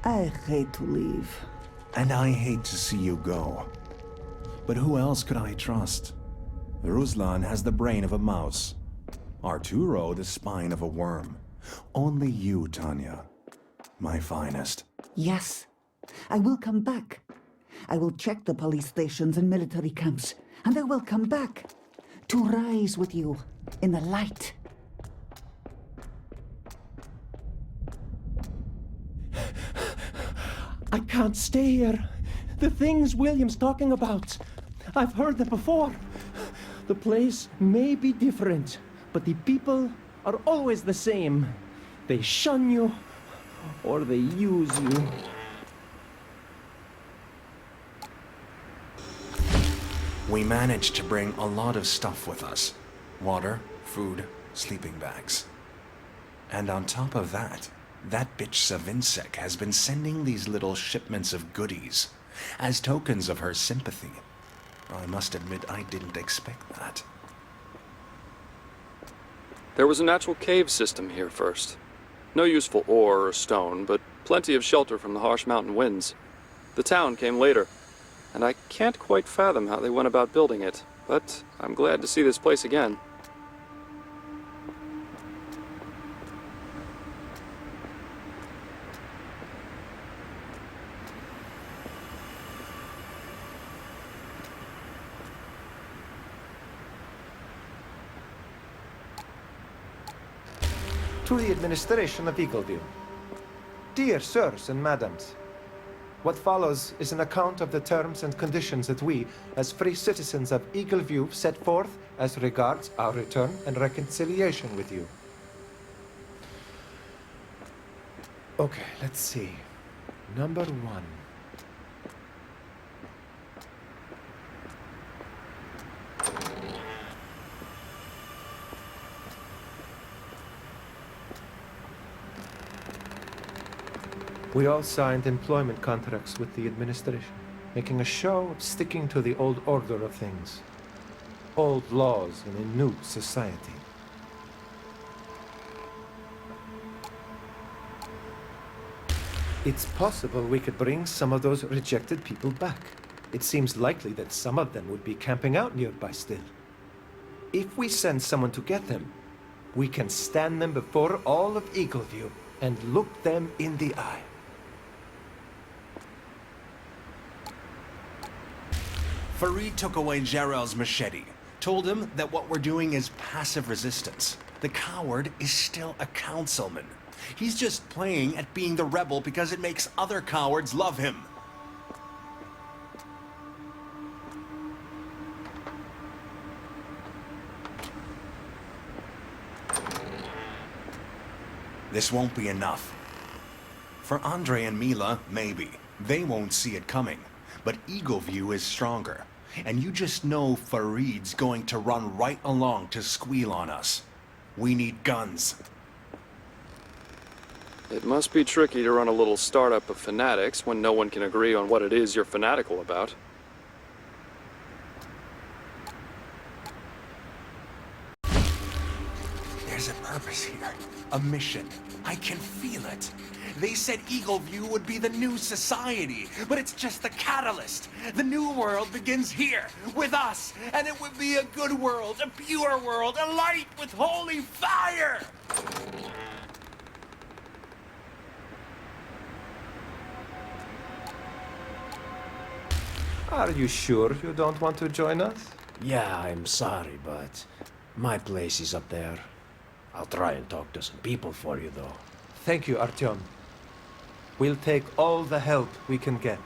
I hate to leave. And I hate to see you go. But who else could I trust? Ruslan has the brain of a mouse. Arturo the spine of a worm. Only you, Tanya. My finest. Yes, I will come back. I will check the police stations and military camps, and I will come back to rise with you in the light. I can't stay here. The things William's talking about, I've heard them before. The place may be different, but the people are always the same. They shun you, or they use you. We managed to bring a lot of stuff with us. Water, food, sleeping bags. And on top of that bitch Savinsek has been sending these little shipments of goodies as tokens of her sympathy. I must admit I didn't expect that. There was a natural cave system here first. No useful ore or stone, but plenty of shelter from the harsh mountain winds. The town came later, and I can't quite fathom how they went about building it, but I'm glad to see this place again. To the administration of Eagleview. Dear sirs and madams, what follows is an account of the terms and conditions that we, as free citizens of Eagleview, set forth as regards our return and reconciliation with you. Okay, let's see. Number 1. We all signed employment contracts with the administration, making a show of sticking to the old order of things. Old laws in a new society. It's possible we could bring some of those rejected people back. It seems likely that some of them would be camping out nearby still. If we send someone to get them, we can stand them before all of Eagleview and look them in the eye. Farid took away Jarrell's machete, told him that what we're doing is passive resistance. The coward is still a councilman. He's just playing at being the rebel because it makes other cowards love him. This won't be enough. For Andre and Mila, maybe. They won't see it coming. But Eagleview is stronger. And you just know Farid's going to run right along to squeal on us. We need guns. It must be tricky to run a little startup of fanatics when no one can agree on what it is you're fanatical about. There's a purpose here. A mission. I can feel it. They said Eagleview would be the new society, but it's just the catalyst. The new world begins here, with us, and it would be a good world, a pure world, a light with holy fire! Are you sure you don't want to join us? Yeah, I'm sorry, but my place is up there. I'll try and talk to some people for you, though. Thank you, Artyom. We'll take all the help we can get.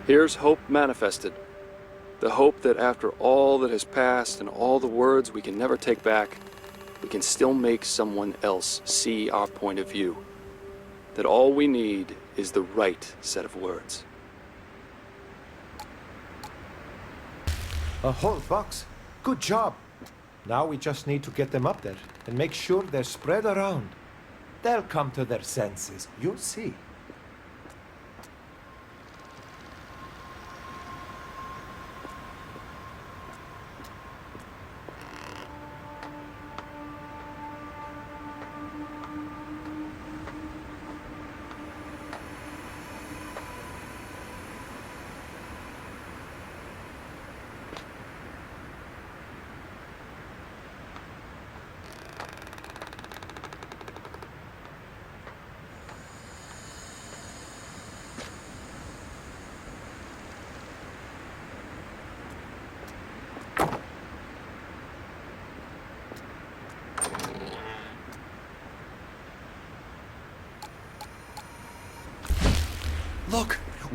Here's hope manifested. The hope that after all that has passed and all the words we can never take back, we can still make someone else see our point of view. That all we need is the right set of words. A whole box. Good job. Now we just need to get them up there and make sure they're spread around. They'll come to their senses. You'll see.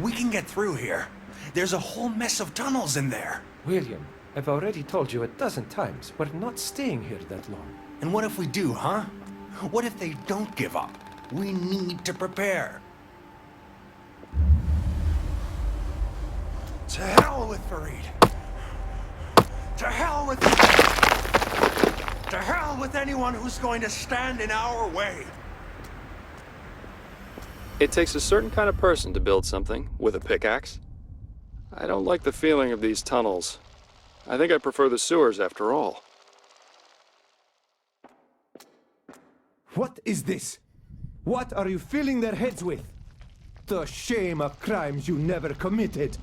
We can get through here. There's a whole mess of tunnels in there. William, I've already told you a dozen times, we're not staying here that long. And what if we do, huh? What if they don't give up? We need to prepare. To hell with Farid. To hell with... To hell with anyone who's going to stand in our way. It takes a certain kind of person to build something with a pickaxe. I don't like the feeling of these tunnels. I think I prefer the sewers after all. What is this? What are you filling their heads with? The shame of crimes you never committed.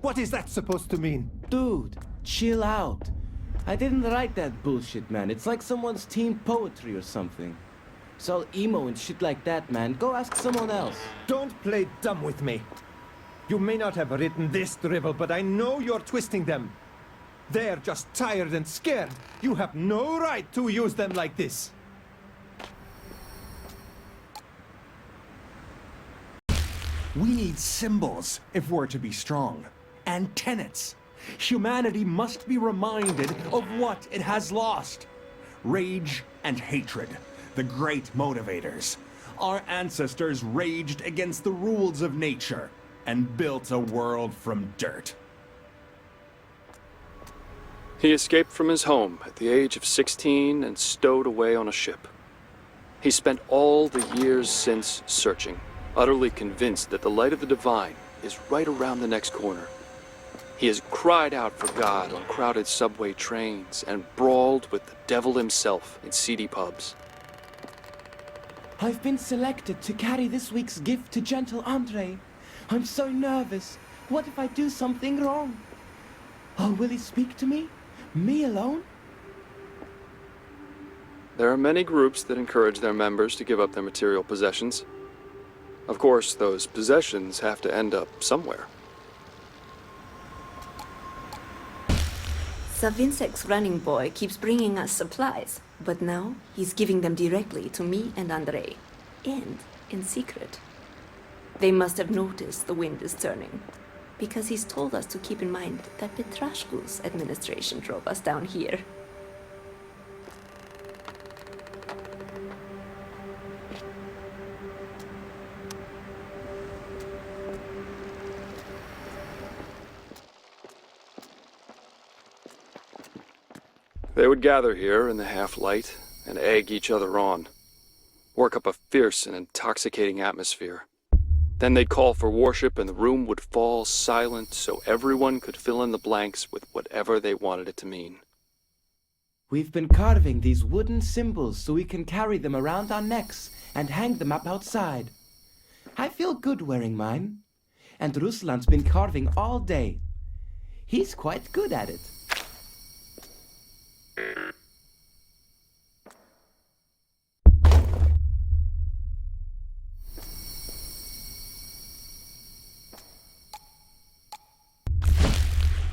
What is that supposed to mean? Dude, chill out. I didn't write that bullshit, man. It's like someone's teen poetry or something. It's all emo and shit like that, man. Go ask someone else. Don't play dumb with me. You may not have written this drivel, but I know you're twisting them. They're just tired and scared. You have no right to use them like this. We need symbols if we're to be strong. And tenets. Humanity must be reminded of what it has lost. Rage and hatred, the great motivators. Our ancestors raged against the rules of nature and built a world from dirt. He escaped from his home at the age of 16 and stowed away on a ship. He spent all the years since searching, utterly convinced that the light of the divine is right around the next corner. He has cried out for God on crowded subway trains and brawled with the devil himself in seedy pubs. I've been selected to carry this week's gift to Gentle Andre. I'm so nervous. What if I do something wrong? Oh, will he speak to me? Me alone? There are many groups that encourage their members to give up their material possessions. Of course, those possessions have to end up somewhere. Savinsek's running boy keeps bringing us supplies, but now he's giving them directly to me and Andrei, and in secret. They must have noticed the wind is turning, because he's told us to keep in mind that Petrashku's administration drove us down here. They would gather here in the half-light and egg each other on, work up a fierce and intoxicating atmosphere. Then they'd call for worship and the room would fall silent so everyone could fill in the blanks with whatever they wanted it to mean. We've been carving these wooden symbols so we can carry them around our necks and hang them up outside. I feel good wearing mine. And Ruslan's been carving all day. He's quite good at it.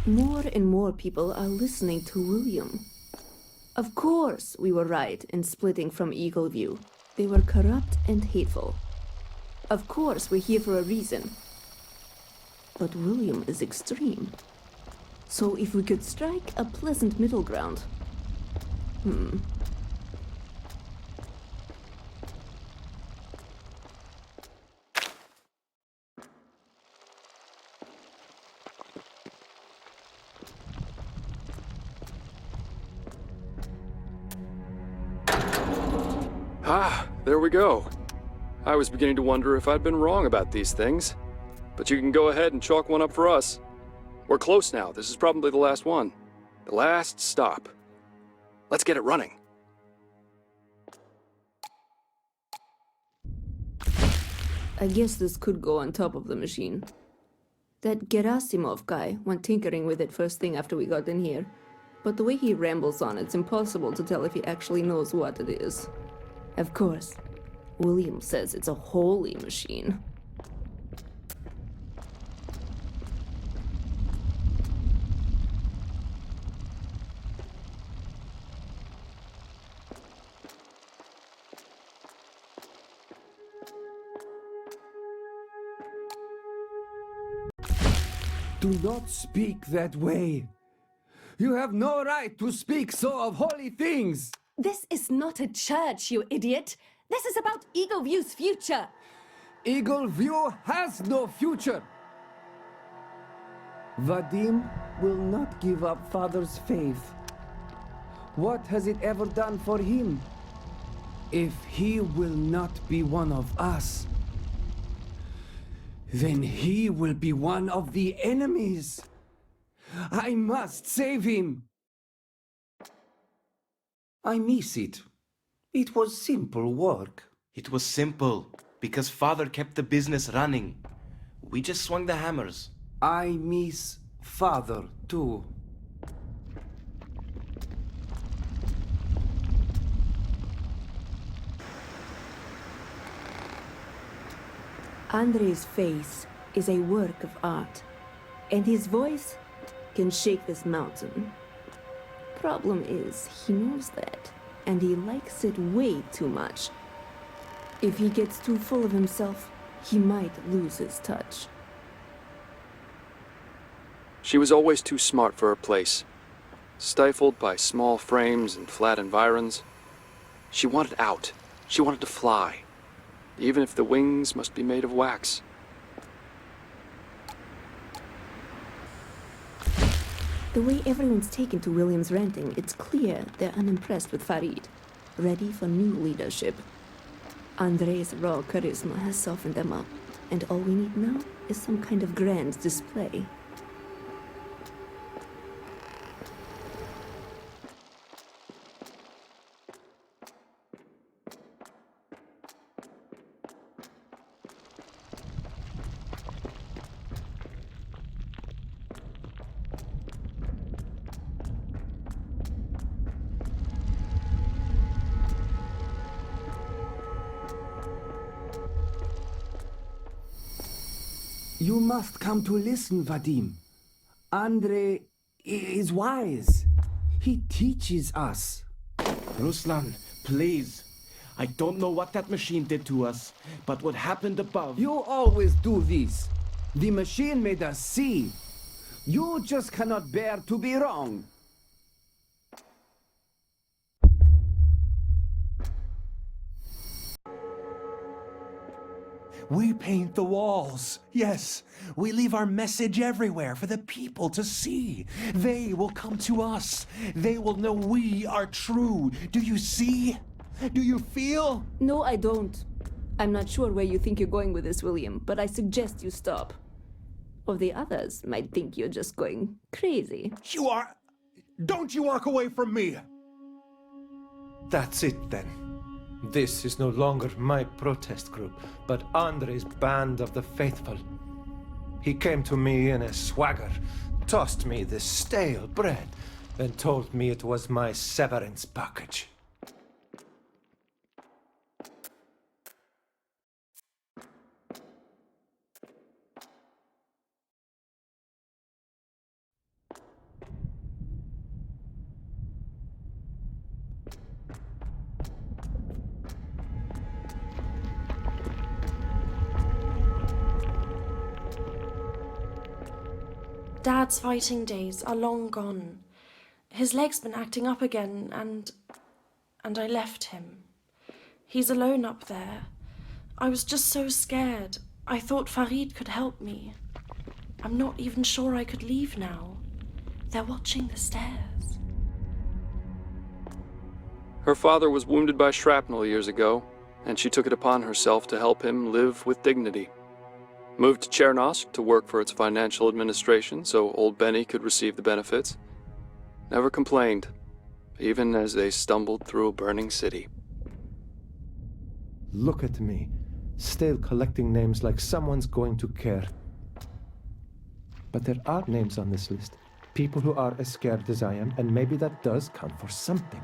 More and more people are listening to William. Of course we were right in splitting from Eagle View. They were corrupt and hateful. Of course we're here for a reason. But William is extreme. So if we could strike a pleasant middle ground... Ah, there we go. I was beginning to wonder if I'd been wrong about these things. But you can go ahead and chalk one up for us. We're close now. This is probably the last one. The last stop. Let's get it running. I guess this could go on top of the machine. That Gerasimov guy went tinkering with it first thing after we got in here. But the way he rambles on, it's impossible to tell if he actually knows what it is. Of course, William says it's a holy machine. Do not speak that way. You have no right to speak so of holy things. This is not a church, you idiot. This is about Eagle View's future. Eagle View has no future. Vadim will not give up Father's faith. What has it ever done for him? If he will not be one of us, then he will be one of the enemies. I must save him. I miss it. It was simple work. It was simple, because Father kept the business running. We just swung the hammers. I miss Father too. Andre's face is a work of art, and his voice can shake this mountain. Problem is, he knows that, and he likes it way too much. If he gets too full of himself, he might lose his touch. She was always too smart for her place. Stifled by small frames and flat environs. She wanted out. She wanted to fly. Even if the wings must be made of wax. The way everyone's taken to William's ranting, it's clear they're unimpressed with Farid, ready for new leadership. Andre's raw charisma has softened them up, and all we need now is some kind of grand display. You must come to listen, Vadim. Andre is wise. He teaches us. Ruslan, please. I don't know what that machine did to us, but what happened above... You always do this. The machine made us see. You just cannot bear to be wrong. We paint the walls. Yes, we leave our message everywhere for the people to see. They will come to us. They will know we are true. Do you see? Do you feel? No, I don't. I'm not sure where you think you're going with this, William, but I suggest you stop. Or the others might think you're just going crazy. You are... Don't you walk away from me! That's it then. This is no longer my protest group, but Andre's band of the faithful. He came to me in a swagger, tossed me the stale bread, and told me it was my severance package. Dad's fighting days are long gone. His leg's been acting up again, and I left him. He's alone up there. I was just so scared. I thought Farid could help me. I'm not even sure I could leave now. They're watching the stairs. Her father was wounded by shrapnel years ago, and she took it upon herself to help him live with dignity. Moved to Chernosk to work for its financial administration so old Benny could receive the benefits. Never complained, even as they stumbled through a burning city. Look at me, still collecting names like someone's going to care. But there are names on this list. People who are as scared as I am, and maybe that does count for something.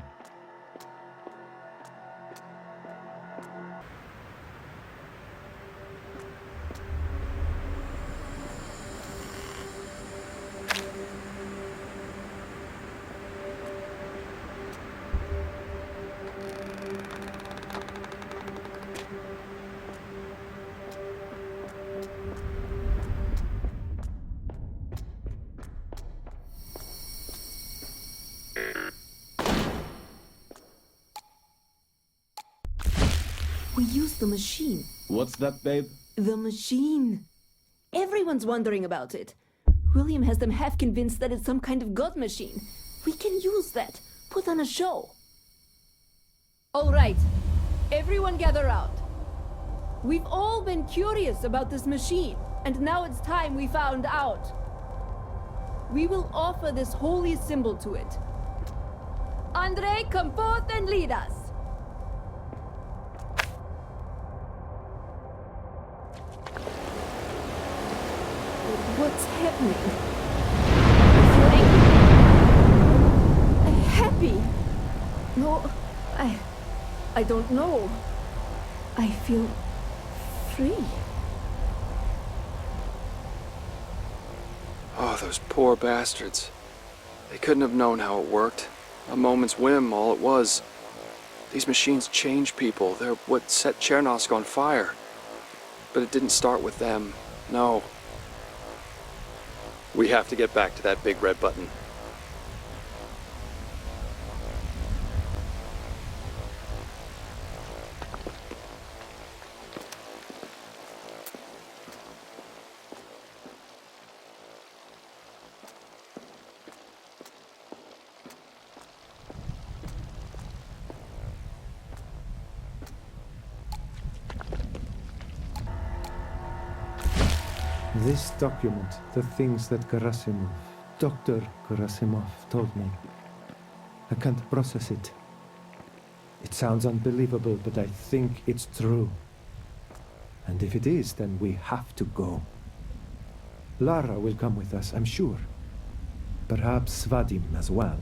We used the machine. What's that, babe? The machine. Everyone's wondering about it. William has them half convinced that it's some kind of god machine. We can use that. Put on a show. All right. Everyone gather round. We've all been curious about this machine, and now it's time we found out. We will offer this holy symbol to it. Andre, come forth and lead us. What's happening? I'm happy. No, I don't know. I feel free. Oh, those poor bastards. They couldn't have known how it worked. A moment's whim, all it was. These machines change people. They're what set Chernosk on fire. But it didn't start with them. No. We have to get back to that big red button. This document, the things that Dr. Gerasimov told me. I can't process it. It sounds unbelievable, but I think it's true. And if it is, then we have to go. Lara will come with us, I'm sure. Perhaps Vadim as well.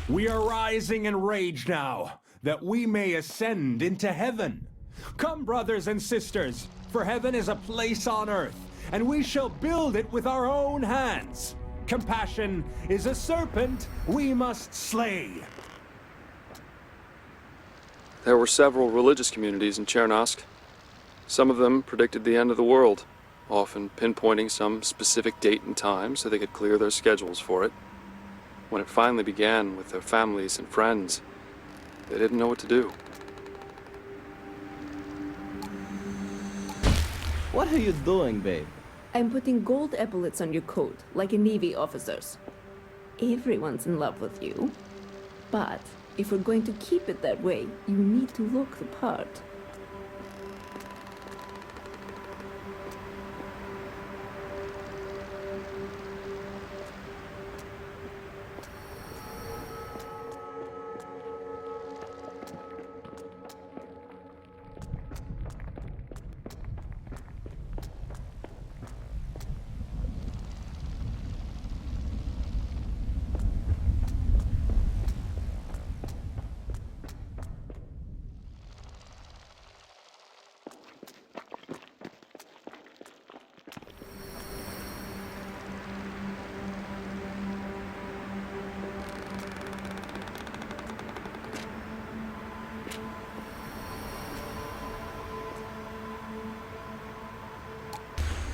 We are rising in rage now, that we may ascend into heaven. Come, brothers and sisters, for heaven is a place on earth, and we shall build it with our own hands. Compassion is a serpent we must slay. There were several religious communities in Chernosk. Some of them predicted the end of the world, often pinpointing some specific date and time so they could clear their schedules for it. When it finally began with their families and friends, they didn't know what to do. What are you doing, babe? I'm putting gold epaulets on your coat, like a Navy officer's. Everyone's in love with you. But if we're going to keep it that way, you need to look the part.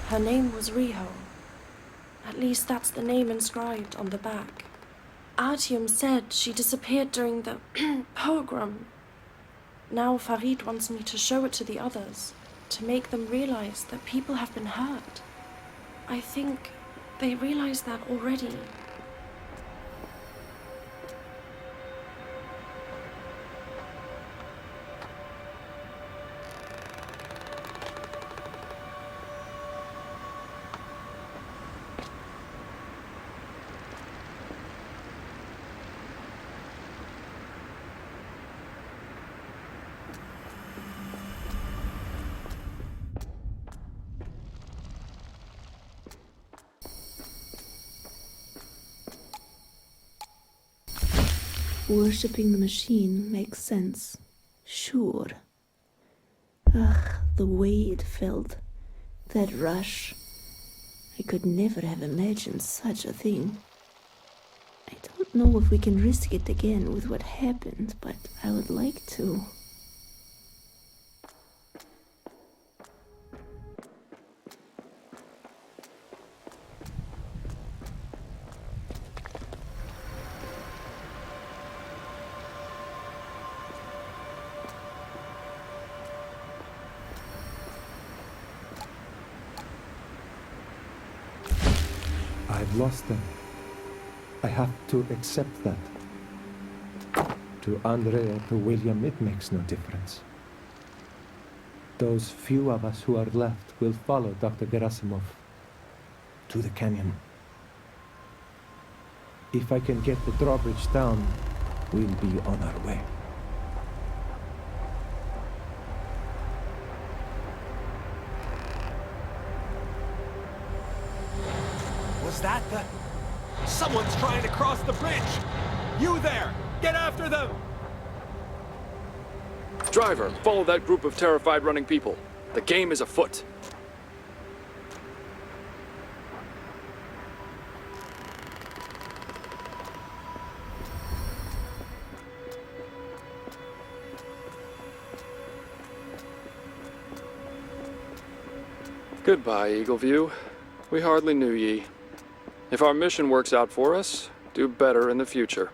Her name was Riho. At least that's the name inscribed on the back. Artyom said she disappeared during the pogrom. Now Farid wants me to show it to the others, to make them realize that people have been hurt. I think they realize that already. Worshipping the machine makes sense. Sure. Ugh, the way it felt. That rush. I could never have imagined such a thing. I don't know if we can risk it again with what happened, but I would like to. I've lost them. I have to accept that. To Andrea, to William, it makes no difference. Those few of us who are left will follow Dr. Gerasimov to the canyon. If I can get the drawbridge down, we'll be on our way. Was that the... Someone's trying to cross the bridge! You there! Get after them! Driver, follow that group of terrified running people. The game is afoot. Goodbye, Eagleview. We hardly knew ye. If our mission works out for us, do better in the future.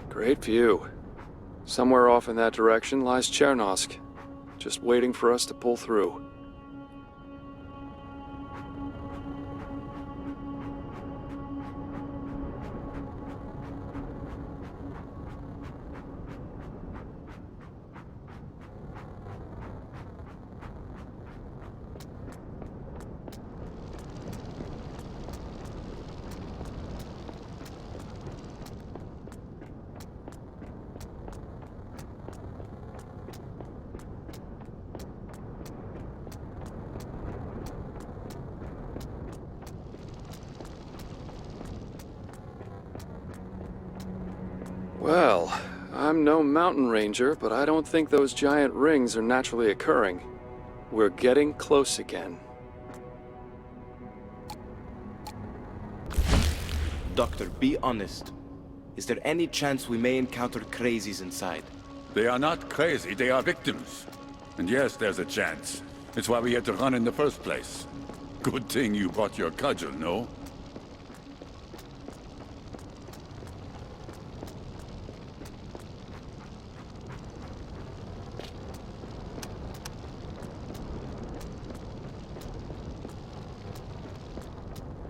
Great view. Somewhere off in that direction lies Chernosk, just waiting for us to pull through. I'm no mountain ranger, but I don't think those giant rings are naturally occurring. We're getting close again. Doctor, be honest. Is there any chance we may encounter crazies inside? They are not crazy, they are victims. And yes, there's a chance. It's why we had to run in the first place. Good thing you brought your cudgel, no?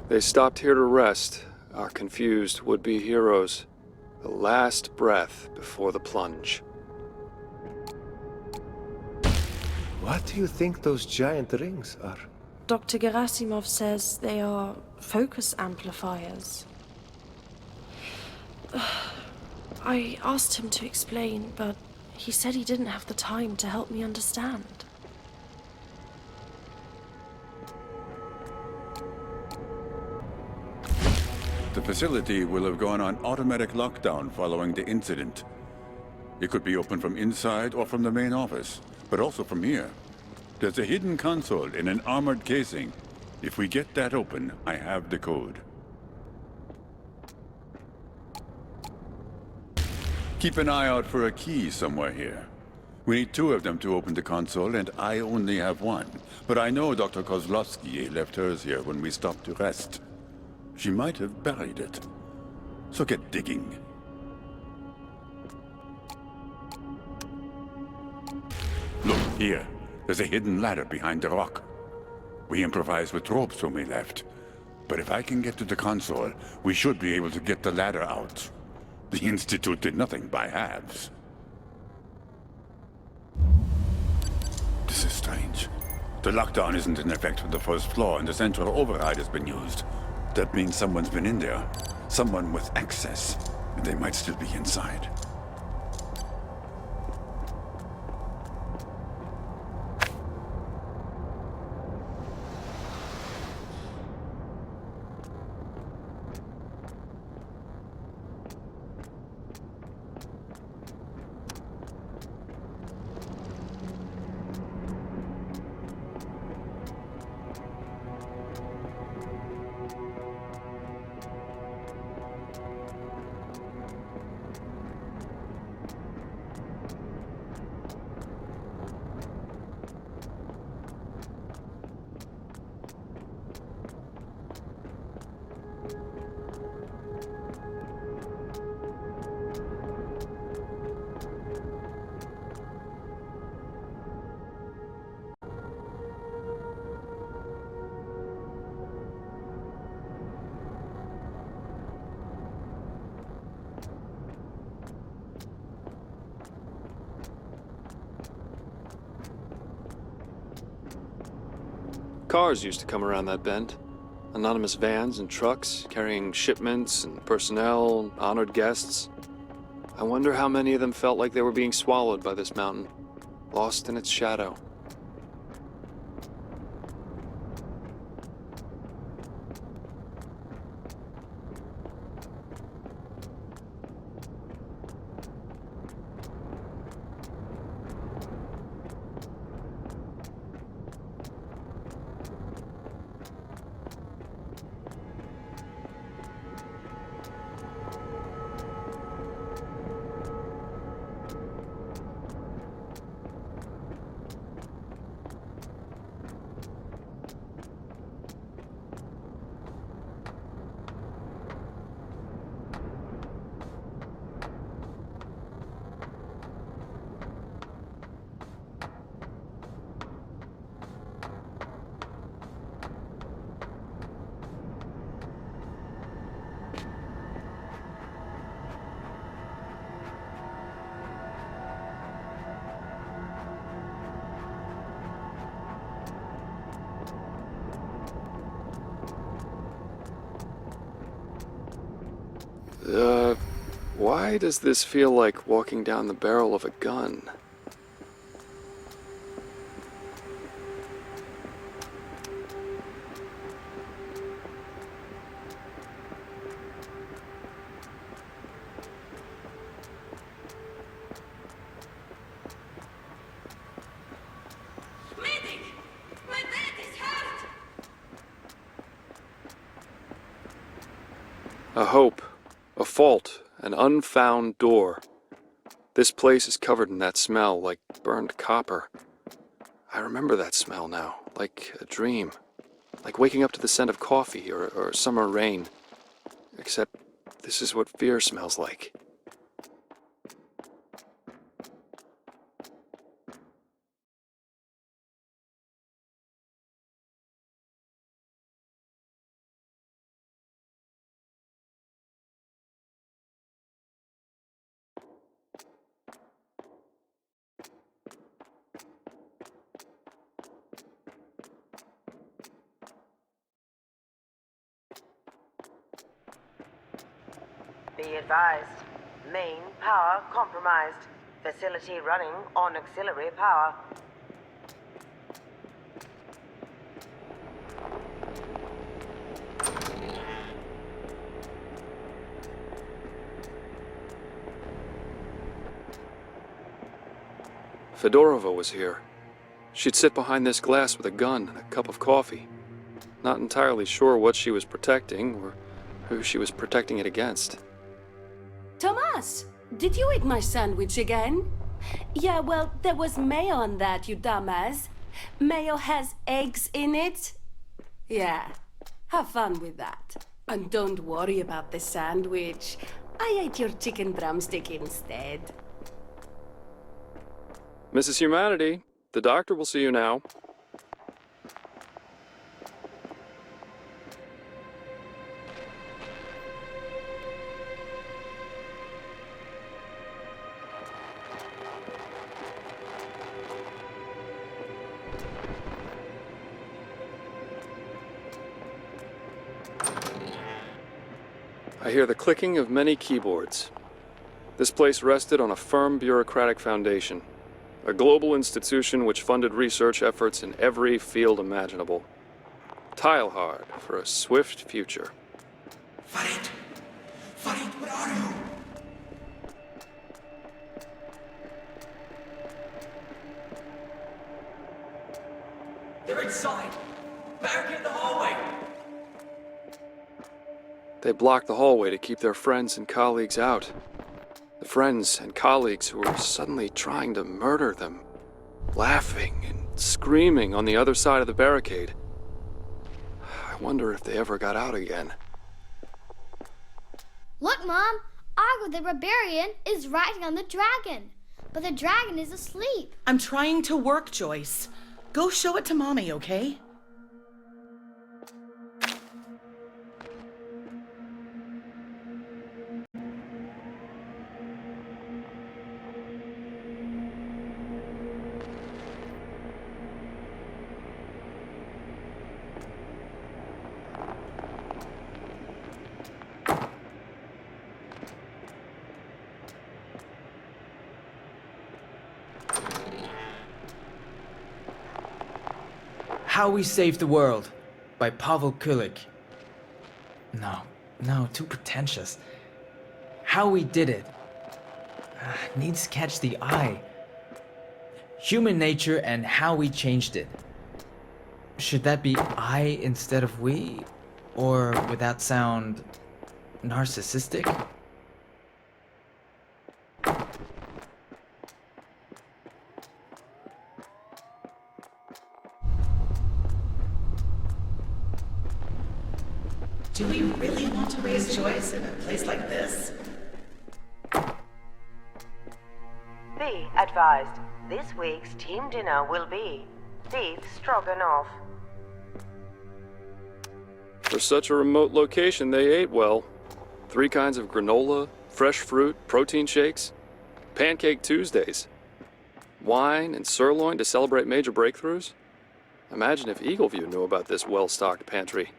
They stopped here to rest, our confused would-be heroes. The last breath before the plunge. What do you think those giant rings are? Dr. Gerasimov says they are focus amplifiers. I asked him to explain, but he said he didn't have the time to help me understand. The facility will have gone on automatic lockdown following the incident. It could be opened from inside or from the main office, but also from here. There's a hidden console in an armored casing. If we get that open, I have the code. Keep an eye out for a key somewhere here. We need 2 of them to open the console, and I only have 1. But I know Dr. Kozlovsky left hers here when we stopped to rest. She might have buried it. So get digging. Look, here. There's a hidden ladder behind the rock. We improvised with ropes when we left. But if I can get to the console, we should be able to get the ladder out. The Institute did nothing by halves. This is strange. The lockdown isn't in effect for the first floor, and the central override has been used. That means someone's been in there. Someone with access. And they might still be inside. Cars used to come around that bend. Anonymous vans and trucks carrying shipments and personnel, honored guests. I wonder how many of them felt like they were being swallowed by this mountain, lost in its shadow. Why does this feel like walking down the barrel of a gun? A hope, a fault, an unfound door. This place is covered in that smell, like burned copper. I remember that smell now, like a dream. Like waking up to the scent of coffee or summer rain. Except this is what fear smells like. Be advised. Main power compromised. Facility running on auxiliary power. Fedorova was here. She'd sit behind this glass with a gun and a cup of coffee. Not entirely sure what she was protecting or who she was protecting it against. Thomas, did you eat my sandwich again? Yeah, well, there was mayo on that, you dumbass. Mayo has eggs in it. Yeah, have fun with that. And don't worry about the sandwich. I ate your chicken drumstick instead. Mrs. Humanity, the doctor will see you now. I hear the clicking of many keyboards. This place rested on a firm bureaucratic foundation, a global institution which funded research efforts in every field imaginable. Tile hard for a swift future. Farid! Farid, where are you? They're inside! Barricade the hallway! They blocked the hallway to keep their friends and colleagues out. The friends and colleagues who were suddenly trying to murder them, laughing and screaming on the other side of the barricade. I wonder if they ever got out again. Look, Mom! Argo the Barbarian is riding on the dragon, but the dragon is asleep. I'm trying to work, Joyce. Go show it to Mommy, okay? How We Saved the World by Pavel Kulik. No, too pretentious. How We Did It. Needs to catch the eye. Human Nature and How We Changed It. Should that be I instead of we? Or would that sound narcissistic? Do we really want to raise Joyce in a place like this? Be advised. This week's team dinner will be beef stroganoff. For such a remote location, they ate well. 3 kinds of granola, fresh fruit, protein shakes, Pancake Tuesdays, wine and sirloin to celebrate major breakthroughs. Imagine if Eagleview knew about this well-stocked pantry.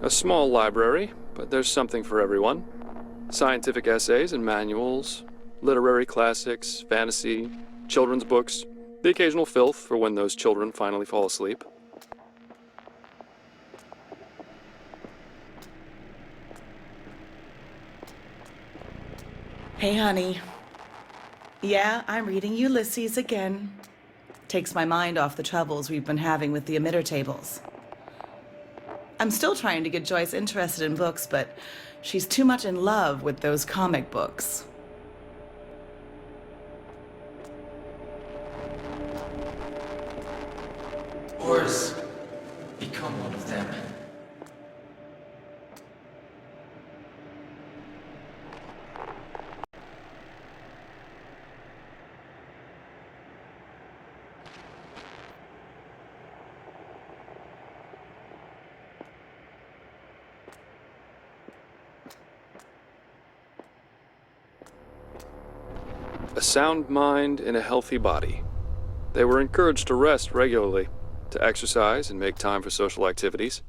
A small library, but there's something for everyone. Scientific essays and manuals, literary classics, fantasy, children's books, the occasional filth for when those children finally fall asleep. Hey, honey. Yeah, I'm reading Ulysses again. Takes my mind off the troubles we've been having with the emitter tables. I'm still trying to get Joyce interested in books, but she's too much in love with those comic books. Or become one of them. A sound mind in a healthy body. They were encouraged to rest regularly, to exercise and make time for social activities.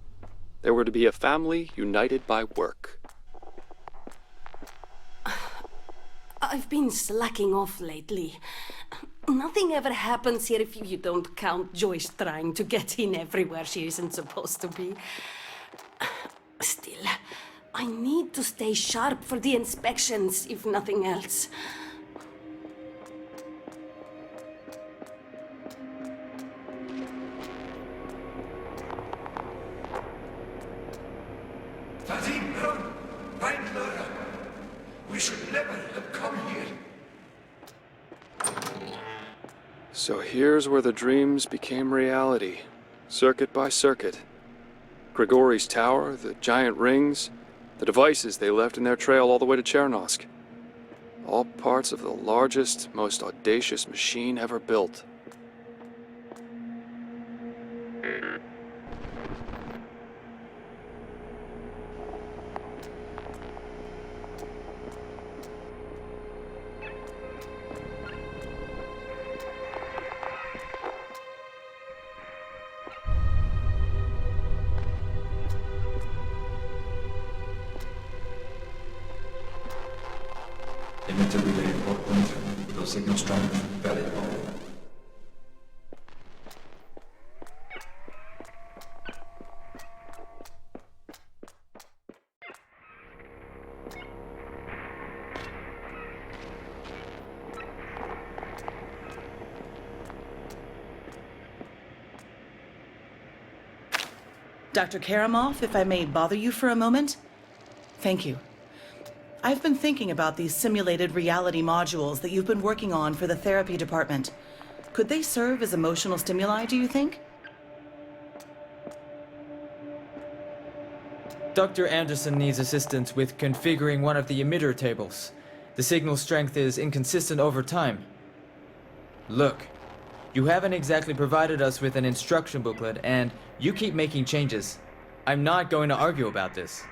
They were to be a family united by work. I've been slacking off lately. Nothing ever happens here if you don't count Joyce trying to get in everywhere she isn't supposed to be. Still, I need to stay sharp for the inspections, if nothing else. We should never have come here. So here's where the dreams became reality, circuit by circuit. Grigori's tower, the giant rings, the devices they left in their trail all the way to Chernosk. All parts of the largest, most audacious machine ever built. Emitter relay important, though signal strength very low. Dr. Karamov, if I may bother you for a moment? Thank you. I've been thinking about these simulated reality modules that you've been working on for the therapy department. Could they serve as emotional stimuli, do you think? Dr. Anderson needs assistance with configuring one of the emitter tables. The signal strength is inconsistent over time. Look, you haven't exactly provided us with an instruction booklet, and you keep making changes. I'm not going to argue about this.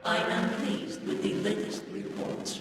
I am pleased with the latest reports.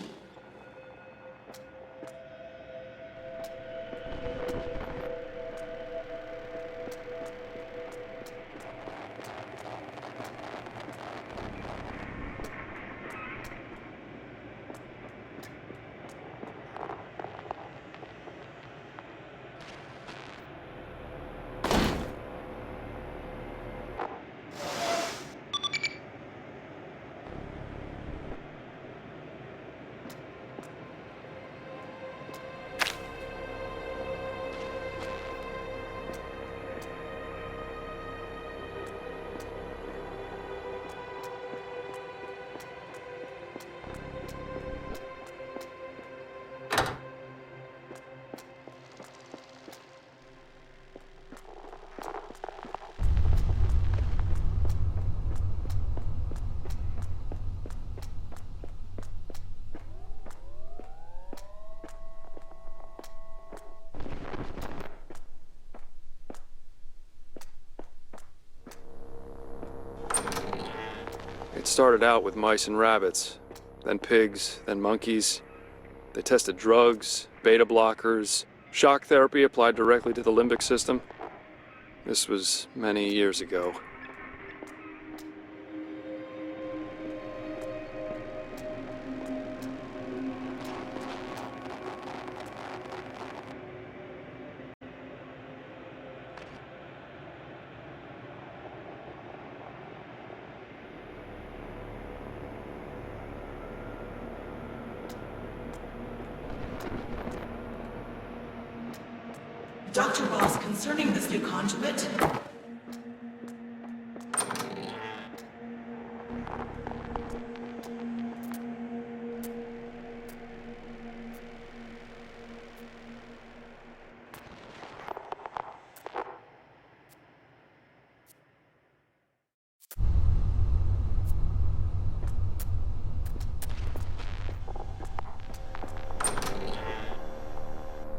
It started out with mice and rabbits, then pigs, then monkeys. They tested drugs, beta blockers, shock therapy applied directly to the limbic system. This was many years ago. Dr. Ross, concerning this new conduit,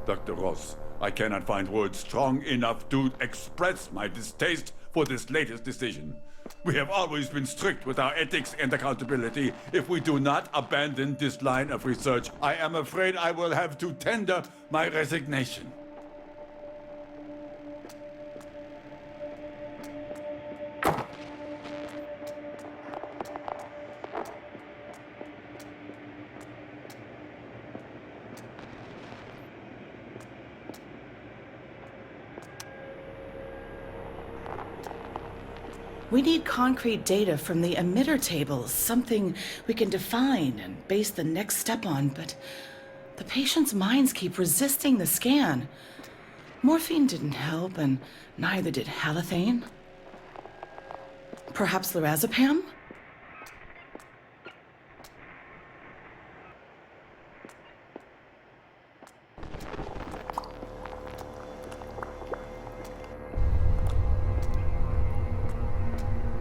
Dr. Ross, I cannot find words strong enough to express my distaste for this latest decision. We have always been strict with our ethics and accountability. If we do not abandon this line of research, I am afraid I will have to tender my resignation. we need concrete data from the emitter tables, something we can define and base the next step on, but the patient's minds keep resisting the scan. Morphine didn't help, and neither did halothane. Perhaps lorazepam?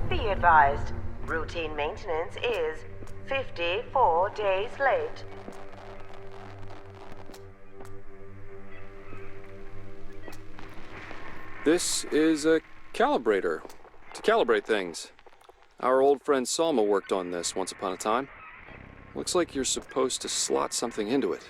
Be advised, routine maintenance is 54 days late. This is a calibrator to calibrate things. Our old friend Salma worked on this once upon a time. Looks like you're supposed to slot something into it.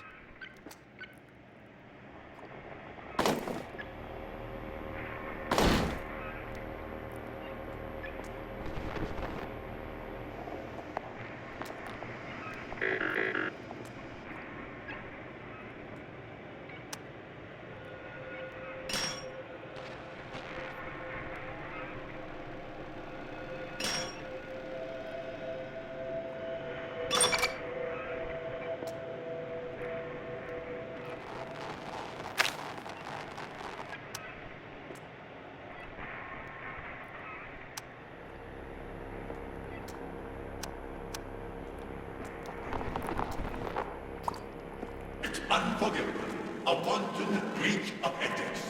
Unforgivable. A wanton breach of ethics.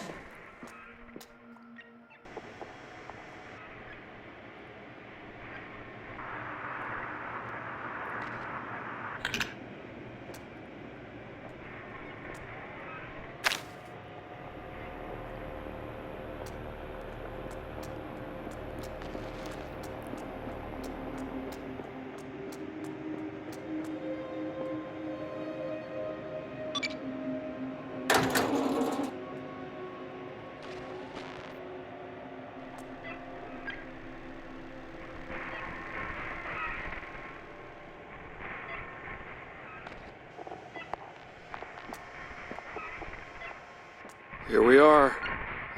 Here we are,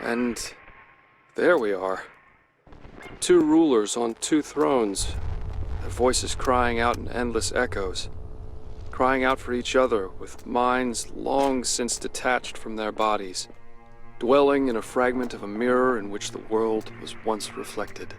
and there we are. Two rulers on two thrones, their voices crying out in endless echoes, crying out for each other with minds long since detached from their bodies, dwelling in a fragment of a mirror in which the world was once reflected.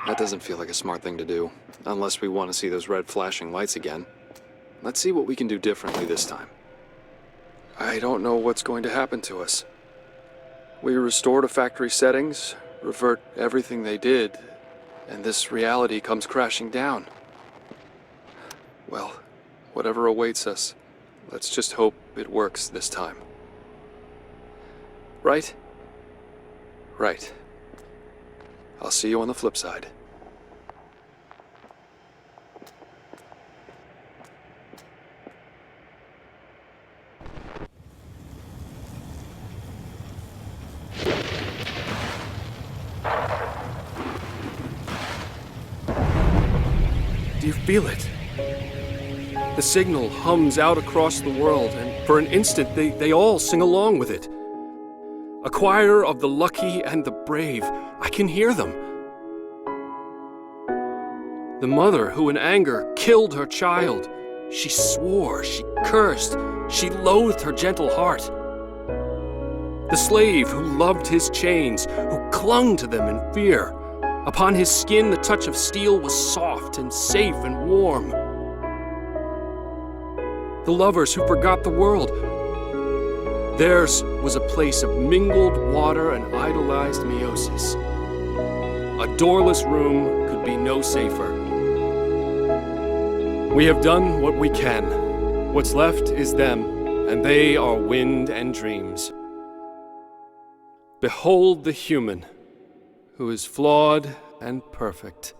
That doesn't feel like a smart thing to do, unless we want to see those red flashing lights again. Let's see what we can do differently this time. I don't know what's going to happen to us. We restore to factory settings, revert everything they did, and this reality comes crashing down. Well, whatever awaits us, let's just hope it works this time. Right? Right. I'll see you on the flip side. Do you feel it? The signal hums out across the world, and for an instant they all sing along with it. A choir of the lucky and the brave. I can hear them. The mother who in anger killed her child. She swore, she cursed, she loathed her gentle heart. The slave who loved his chains, who clung to them in fear. Upon his skin the touch of steel was soft and safe and warm. The lovers who forgot the world. Theirs was a place of mingled water and idolized meiosis. A doorless room could be no safer. We have done what we can. What's left is them, and they are wind and dreams. Behold the human, who is flawed and perfect.